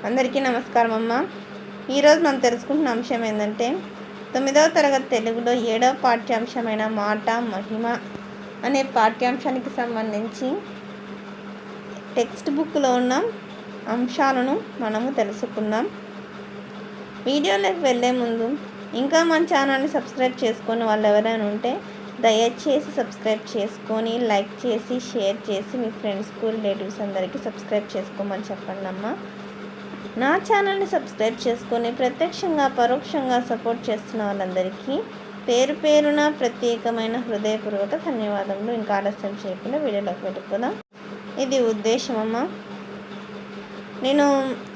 అందరికీ నమస్కారం అమ్మ. ఈరోజు మనం తెలుసుకుంటున్న అంశం ఏంటంటే 9వ తరగతి తెలుగులో 7వ పాఠ్యాంశమైన మాట మహిమ అనే పాఠ్యాంశానికి సంబంధించి టెక్స్ట్ బుక్లో ఉన్న అంశాలను మనము తెలుసుకుందాం. వీడియోలోకి వెళ్ళే ముందు ఇంకా మన ఛానల్ని సబ్స్క్రైబ్ చేసుకొని వాళ్ళు ఎవరైనా ఉంటే దయచేసి సబ్స్క్రైబ్ చేసుకొని లైక్ చేసి షేర్ చేసి మీ ఫ్రెండ్స్కు రిలేటివ్స్ అందరికీ సబ్స్క్రైబ్ చేసుకోమని చెప్పండి అమ్మ. నా ఛానల్ని సబ్స్క్రైబ్ చేసుకొని ప్రత్యక్షంగా పరోక్షంగా సపోర్ట్ చేస్తున్న వాళ్ళందరికీ పేరు పేరున ప్రత్యేకమైన హృదయపూర్వక ధన్యవాదములు. ఇంకా ఆలస్యం చేయకుండా వీడియోలోకి వెళ్ళిపోదాం. ఇది ఉద్దేశం అమ్మ. నేను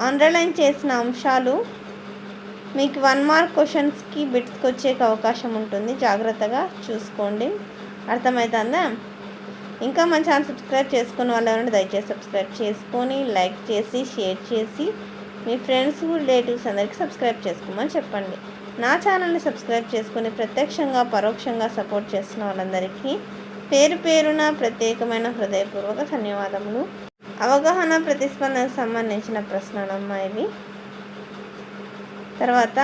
అండర్లైన్ చేసిన అంశాలు మీకు 1 మార్క్ క్వశ్చన్స్కి బిట్స్కి వచ్చే అవకాశం ఉంటుంది. జాగ్రత్తగా చూసుకోండి. అర్థమవుతుందా? ఇంకా మన ఛానల్ సబ్స్క్రైబ్ చేసుకుని వాళ్ళు ఎవరంటే దయచేసి సబ్స్క్రైబ్ చేసుకొని లైక్ చేసి షేర్ చేసి మీ ఫ్రెండ్స్ రిలేటివ్స్ అందరికీ సబ్స్క్రైబ్ చేసుకోమని చెప్పండి. నా ఛానల్ని సబ్స్క్రైబ్ చేసుకొని ప్రత్యక్షంగా పరోక్షంగా సపోర్ట్ చేస్తున్న వాళ్ళందరికీ పేరు పేరున ప్రత్యేకమైన హృదయపూర్వక ధన్యవాదములు. అవగాహన ప్రతిస్పందనకు సంబంధించిన ప్రశ్నలమ్మా ఇవి. తర్వాత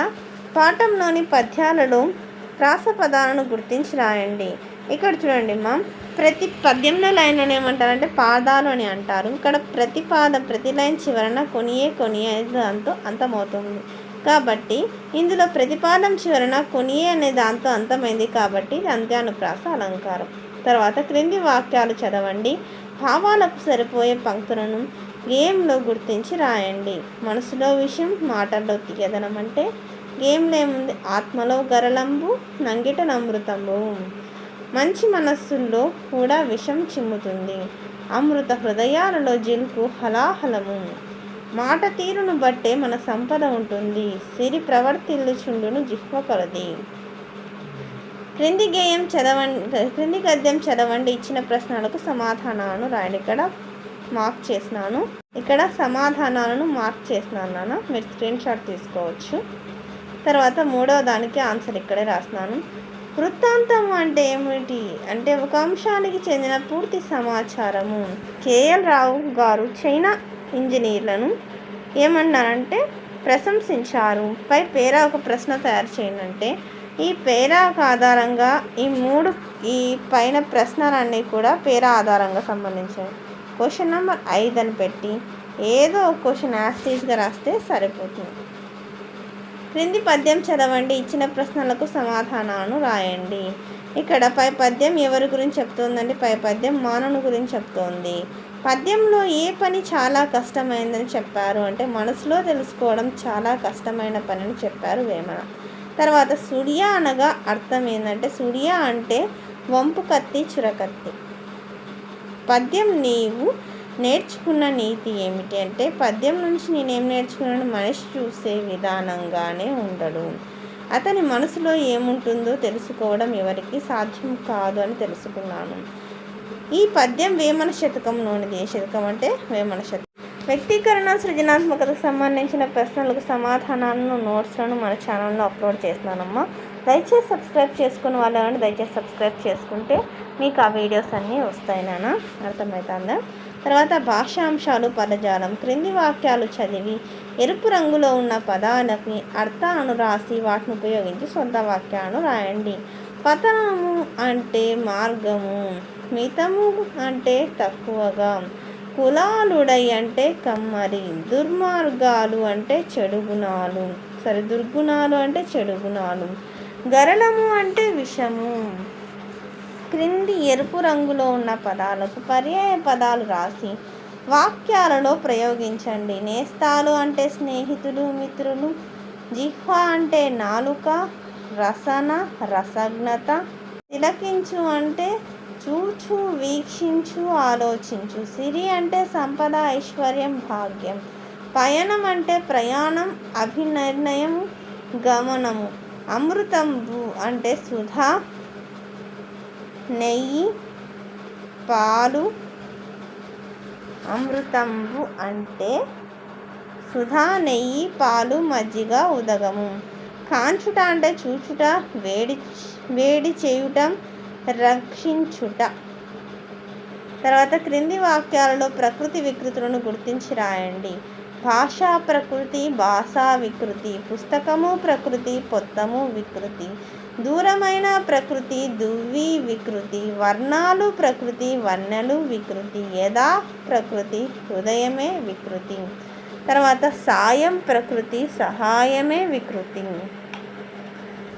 పాఠంలోని పద్యాలలో ప్రాస పదాలను గుర్తించి రాయండి. ఇక్కడ చూడండి అమ్మా, ప్రతి పద్యంలో లైన్లను ఏమంటారంటే పాదాలు అని అంటారు. ఇక్కడ ప్రతి పాదం ప్రతి లైన్ చివరన కొనియే దాంతో అంతమవుతుంది కాబట్టి ఇందులో ప్రతిపాదం చివరన కొనియే అనే దాంతో అంతమైంది కాబట్టి ఇది అంత్యానుప్రాస అలంకారం. తర్వాత క్రింది వాక్యాలు చదవండి. భావాలకు సరిపోయే పంక్తులను గేమ్లో గుర్తించి రాయండి. మనసులో విషయం మాటల్లో తీయదనం అంటే గేమ్లో ఏముంది? ఆత్మలో గరళంబు నంగిట నమృతంబు. మంచి మనస్సుల్లో కూడా విషం చిమ్ముతుంది. అమృత హృదయాలలో జిల్కు హలాహలము. మాట తీరును బట్టే మన సంపద ఉంటుంది. సిరి ప్రవర్తిల్లుచుండును జిహ్వ కొలది. క్రింది గద్యం చదవండి. ఇచ్చిన ప్రశ్నలకు సమాధానాలను రాయండి. ఇక్కడ మార్క్ చేసినాను. ఇక్కడ సమాధానాలను మార్క్ చేసినాను నాన్న, మీరు స్క్రీన్ షాట్ తీసుకోవచ్చు. తర్వాత 3వ దానికి ఆన్సర్ ఇక్కడే రాసినాను. వృత్తాంతం అంటే ఏమిటి అంటే ఒక అంశానికి చెందిన పూర్తి సమాచారము. కేఎల్ రావు గారు చైనా ఇంజనీర్లను ఏమన్నారంటే ప్రశంసించారు. పై పేరా ఒక ప్రశ్న తయారు చేయండి అంటే ఈ పేరాకు ఆధారంగా ఈ పైన ప్రశ్నలన్నీ కూడా పేరా ఆధారంగా సంబంధించాయి. క్వశ్చన్ నెంబర్ 5 అని పెట్టి ఏదో ఒక క్వశ్చన్ యాస్టీస్గా రాస్తే సరిపోతుంది. క్రింది పద్యం చదవండి. ఇచ్చిన ప్రశ్నలకు సమాధానాలను రాయండి. ఇక్కడ పై పద్యం ఎవరి గురించి చెప్తోందండి? పై పద్యం మానవుని గురించి చెప్తోంది. పద్యంలో ఏ పని చాలా కష్టమైందని చెప్పారు అంటే మనసులో తెలుసుకోవడం చాలా కష్టమైన పనిని చెప్పారు వేమన. తర్వాత సుడియా అనగా అర్థం ఏంటంటే సుడియా అంటే వంపు కత్తి చురకత్తి. పద్యం నీవు నేర్చుకున్న నీతి ఏమిటి అంటే పద్యం నుంచి నేనేం నేర్చుకున్నాను? మనిషి చూసే విధానంగానే ఉండడు. అతని మనసులో ఏముంటుందో తెలుసుకోవడం ఎవరికి సాధ్యం కాదు అని తెలుసుకున్నాను. ఈ పద్యం వేమన శతకంలోనిది. ఏ శతకం అంటే వేమన శతకం. వ్యక్తీకరణ సృజనాత్మకతకు సంబంధించిన ప్రశ్నలకు సమాధానాలను నోట్స్లను మన ఛానల్లో అప్లోడ్ చేస్తున్నానమ్మా. దయచేసి సబ్స్క్రైబ్ చేసుకుని వాళ్ళు దయచేసి సబ్స్క్రైబ్ చేసుకుంటే మీకు ఆ వీడియోస్ అన్నీ వస్తాయి నాన్న. అర్థమవుతుందా? తర్వాత భాషాంశాలు పదజాలం. క్రింది వాక్యాలు చదివి ఎరుపు రంగులో ఉన్న పదాలకి అర్థాలను రాసి వాటిని ఉపయోగించి సొంత వాక్యాలను రాయండి. పతనము అంటే మార్గము, మితము అంటే తక్కువగా, కులాలుడై అంటే కమ్మరి, దుర్గుణాలు అంటే చెడు గుణాలు, గరళము అంటే విషము. క్రింది ఎరుపు రంగులో ఉన్న పదాలకు పర్యాయ పదాలు రాసి వాక్యాలలో ప్రయోగించండి. నేస్తాలు అంటే స్నేహితులు మిత్రులు, జిహ్వ అంటే నాలుక, రసన రసజ్ఞత, తిలకించు అంటే చూచు వీక్షించు ఆలోచించు, సిరి అంటే సంపద ఐశ్వర్యం భాగ్యం, పయనం అంటే ప్రయాణం అభినిర్ణయము గమనము, అమృతంబు అంటే సుధా నెయ్యి పాలు, అమృతంబు అంటే సుధా నెయ్యి పాలు మజ్జిగ ఉదగము, కాంచుట అంటే చూచుట వేడి చేయుట రక్షించుట. తర్వాత క్రింది వాక్యాలలో ప్రకృతి వికృతులను గుర్తించి రాయండి. భాషా ప్రకృతి భాషా వికృతి, పుస్తకము ప్రకృతి పొత్తము వికృతి, దూరమైన ప్రకృతి దువ్వి వికృతి, వర్ణాలు ప్రకృతి వన్నెలు వికృతి, యథా ప్రకృతి హృదయమే వికృతి. తర్వాత సాయం ప్రకృతి సహాయమే వికృతి.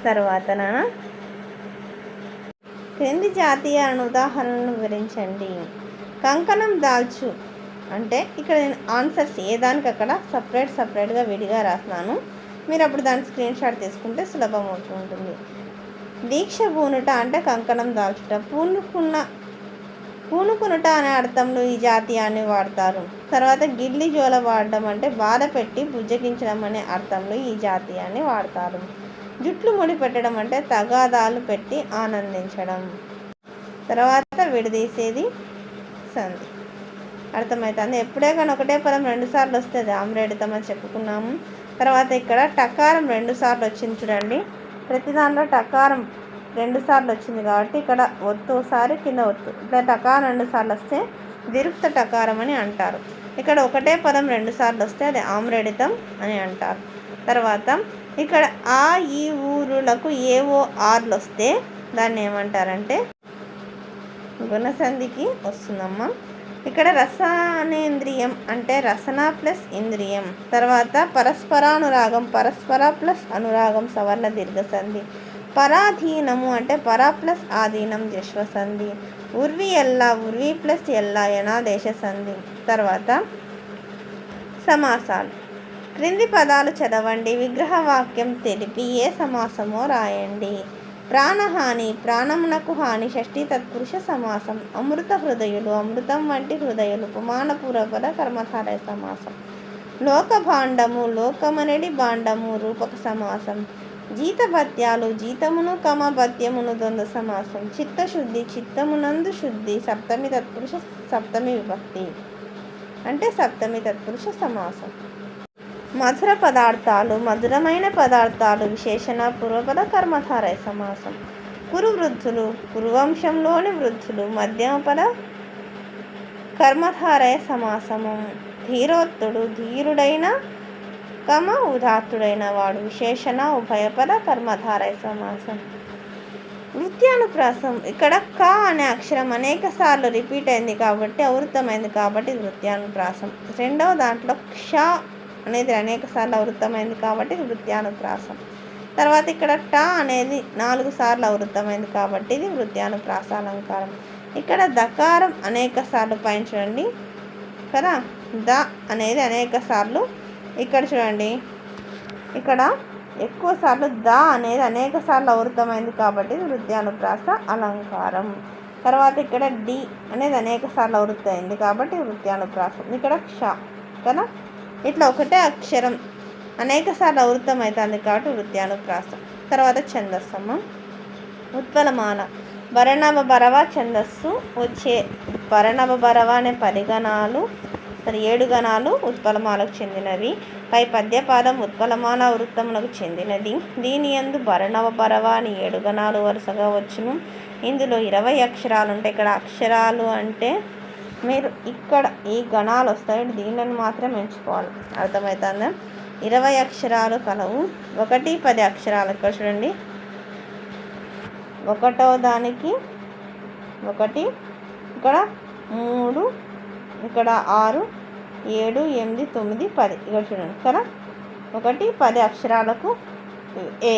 తర్వాత క్రింది జాతీయ ఉదాహరణను వివరించండి. కంకణం దాల్చు అంటే ఇక్కడ నేను ఆన్సర్స్ ఏ దానికి అక్కడ సపరేట్గా విడిగా రాస్తున్నాను. మీరు అప్పుడు దాని స్క్రీన్ షాట్ తీసుకుంటే సులభం అవుతుంటుంది. దీక్ష పూనుట అంటే కంకణం దాల్చుట. పూనుకునుట అనే అర్థంలో ఈ జాతీయాన్ని వాడతారు. తర్వాత గిల్లి జోల వాడడం అంటే బాధ పెట్టి బుజ్జగించడం అనే అర్థంలో ఈ జాతీయాన్ని వాడతారు. జుట్లు ముడి పెట్టడం అంటే తగాదాలు పెట్టి ఆనందించడం. తర్వాత విడదీసేది సంధి. అర్థమవుతుంది. ఎప్పుడే కానీ ఒకటే పదం 2 సార్లు వస్తుంది ఆమ్రేడితం అని చెప్పుకున్నాము. తర్వాత ఇక్కడ టకారం 2 సార్లు వచ్చింది చూడండి. ప్రతి దాంట్లో టకారం 2 సార్లు వచ్చింది కాబట్టి ఇక్కడ ఒత్తు ఒకసారి కింద ఒత్తు, ఇట్లా టకారం 2 సార్లు వస్తే విరుక్త టకారం అని అంటారు. ఇక్కడ ఒకటే పదం 2 సార్లు వస్తే అది ఆమ్రేడితం అని అంటారు. తర్వాత ఇక్కడ ఆ ఈ ఊరులకు ఏవో ఆర్లు వస్తే దాన్ని ఏమంటారంటే గుణసంధికి వస్తుందమ్మా. ఇక్కడ రసనేంద్రియం అంటే రసన ప్లస్ ఇంద్రియం. తర్వాత పరస్పరానురాగం పరస్పర ప్లస్ అనురాగం సవర్ణ దీర్ఘసంధి. పరాధీనము అంటే పరా ప్లస్ ఆధీనం జశ్వసంధి. ఉర్వి ఎల్ల ఉర్వి ప్లస్ ఎల్ల యనాదేశ సంధి. తర్వాత సమాసాలు. క్రింది పదాలు చదవండి, విగ్రహవాక్యం తెలిపి ఏ సమాసమో రాయండి. ప్రాణహాని ప్రాణమునకు హాని షష్ఠీ తత్పురుష సమాసం. అమృత హృదయులు అమృతం వంటి హృదయులు ఉపమానపూర్వపద కర్మధారయ సమాసం. లోకభాండము లోకమనడి భాండము రూపక సమాసం. జీతభత్యాలు జీతమును భత్యమును ద్వంద్వ సమాసం. చిత్తశుద్ధి చిత్తమునందు శుద్ధి సప్తమి తత్పురుష సప్తమి విభక్తి అంటే సప్తమి తత్పురుష సమాసం. మధుర పదార్థాలు మధురమైన పదార్థాలు విశేషణ పూర్వపద కర్మధారయ సమాసం. కురు వృద్ధులు కురువంశంలోని వృద్ధులు మధ్యమపద కర్మధారయ సమాసము. ధీరోత్తుడు ధీరుడైన ఉదాత్తుడైన వాడు విశేషణ ఉభయపద కర్మధారయ సమాసం. వృత్యానుప్రాసం. ఇక్కడ క అనే అక్షరం అనేక సార్లు రిపీట్ అయింది కాబట్టి అవృత్తమైంది కాబట్టి వృత్యానుప్రాసం. రెండవ దాంట్లో క్ష అనేది అనేక సార్లు అవృత్తమైంది కాబట్టి వృత్యానుప్రాసం. తర్వాత ఇక్కడ ట అనేది 4 సార్లు అవృత్తమైంది కాబట్టి ఇది వృత్యానుప్రాస అలంకారం. ఇక్కడ దకారం అనేక సార్లు పైన చూడండి కదా, ద అనేది అనేక సార్లు, ఇక్కడ చూడండి ఇక్కడ ఎక్కువ సార్లు ద అనేది అనేక సార్లు అవృతమైంది కాబట్టి వృత్యానుప్రాస అలంకారం. తర్వాత ఇక్కడ డి అనేది అనేక సార్లు అవృతమైంది కాబట్టి వృత్యానుప్రాసం. ఇక్కడ క్ష కదా, ఇట్లా ఒకటే అక్షరం అనేక సార్లు అవృతం అవుతుంది కాబట్టి వృత్యానుప్రాసం. తర్వాత ఛందస్సమ్మ. ఉత్పలమాల భరణవ భరవ ఛందస్సు వచ్చే భరణవ భరవ అనే 7 గణాలు ఉత్పలమాలకు చెందినవి. పై పద్యపాదం ఉత్పలమాల వృత్తములకు చెందినది. దీని యందు భరణవ భరవ అని 7 గణాలు వరుసగా వచ్చును. ఇందులో 20 అక్షరాలు ఉంటాయి. ఇక్కడ అక్షరాలు అంటే మీరు ఇక్కడ ఈ గణాలు వస్తాయి, దీనిని మాత్రం ఎంచుకోవాలి. అర్థమవుతుందా? 20 అక్షరాలు కలవు. 1, 10 అక్షరాలు. ఇక్కడ చూడండి, 1వ దానికి 1, ఇక్కడ 3, ఇక్కడ 6, 7, 8, 9, 10. ఇక్కడ చూడండి కదా, 1, 10 అక్షరాలకు ఏ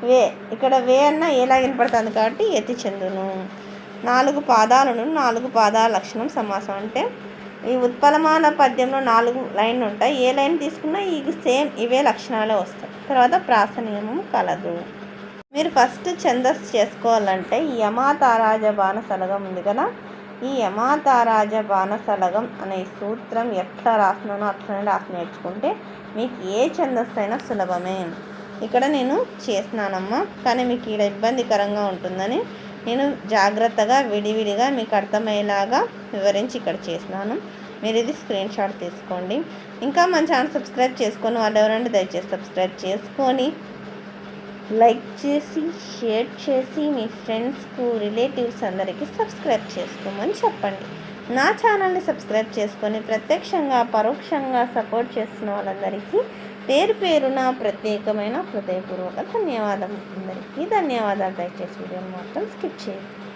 వే. ఇక్కడ వే అన్న ఏలా వినపడుతుంది కాబట్టి ఎత్తి చెందును. 4 పాదాలను 4 పాదాల లక్షణం సమాసం. అంటే ఈ ఉత్పలమాన పద్యంలో 4 లైన్లు ఉంటాయి. ఏ లైన్ తీసుకున్నా ఈ సేమ్ ఇవే లక్షణాలే వస్తాయి. తర్వాత ప్రాస నియమం కలదు. మీరు ఫస్ట్ ఛందస్సు చేసుకోవాలంటే ఈ యమాతారాజ బాణసలగం ఉంది కదా, ఈ యమాతారాజ బాణసలగం అనే సూత్రం ఎట్లా రాస్తున్నానో అట్లనే రాసి నేర్చుకుంటే మీకు ఏ ఛందస్సు అయినా సులభమే. ఇక్కడ నేను చేస్తున్నానమ్మా, కానీ మీకు ఇక్కడ ఇబ్బందికరంగా ఉంటుందని నేను జాగ్రత్తగా విడివిడిగా మీకు అర్థమయ్యేలాగా వివరించి ఇక్కడ చేస్తున్నాను. మీరు ఇది స్క్రీన్ షాట్ తీసుకోండి. ఇంకా మన ఛానల్ సబ్స్క్రైబ్ చేసుకొని వాళ్ళు ఎవరంటే దయచేసి సబ్స్క్రైబ్ చేసుకొని లైక్ చేసి షేర్ చేసి మీ ఫ్రెండ్స్కు రిలేటివ్స్ అందరికీ సబ్స్క్రైబ్ చేసుకోమని చెప్పండి. నా ఛానల్ని సబ్స్క్రైబ్ చేసుకొని ప్రత్యక్షంగా పరోక్షంగా సపోర్ట్ చేస్తున్న వాళ్ళందరికీ పేరు పేరున ప్రత్యేకమైన హృదయపూర్వక ధన్యవాదం. అందరికీ ధన్యవాదాలు. దయచేసి వీడియోని మాత్రం స్కిప్ చేయండి.